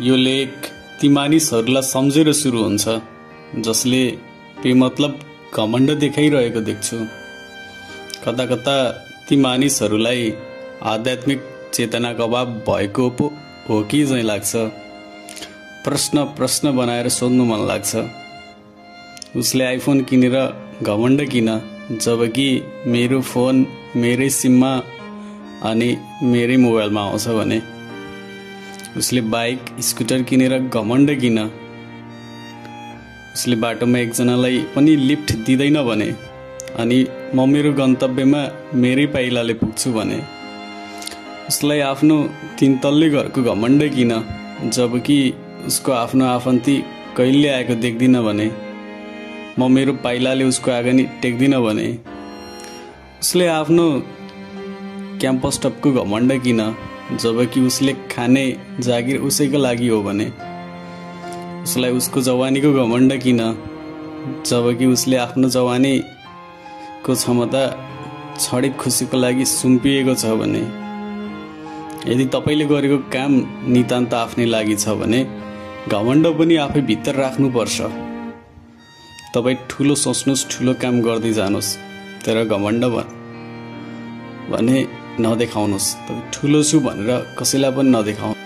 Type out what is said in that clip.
यो लेख ती मानिसहरूलाई सम्झेर सुरु हुन्छ जसले बेमतलब घमण्ड देखाइरहेको देख्छु। कता कता ती मानिसहरूलाई आध्यात्मिक चेतनाको अभाव भएको पो हो कि चाहिँ लाग्छ। प्रश्न बनाएर सोध्नु मन लाग्छ, उसले आइफोन किनेर घमण्ड किन, जबकि मेरो फोन मेरै सिममा अनि मेरै मोबाइलमा आउँछ भने। उसले बाइक स्कुटर किनेर घमण्ड किन, उसले बाटोमा एकजनालाई पनि लिफ्ट दिँदैन भने अनि म मेरो गन्तव्यमा मेरै पाइलाले पुग्छु भने। उसलाई आफ्नो 3 तल्ले घरको घमण्ड किन, जबकि उसको आफ्नो आफन्ती कहिले आएको देख्दिन भने। म मेरो पाइलाले उसको आँगनी टेक्दिन भने। उसले आफ्नो क्याम्पस टपको घमण्ड किन, जबकि उसले खाने जागिर उसैको लागि हो भने। उसलाई उसको जवानीको घमण्ड किन, जबकि उसले आफ्नो जवानीको क्षमता क्षणिक खुसीको लागि सुम्पिएको छ भने। यदि तपाईले गरेको काम नितान्त आफ्नै लागि छ भने घमण्ड पनि आफै भित्र राख्नुपर्छ। तपाई ठुलो सोच्नुस्, ठुलो काम गर्दै जानुस्, तर घमण्ड भने नदेखाउनुस्। तपाई ठुलो छु भनेर कसैलाई पनि नदेखाउनु।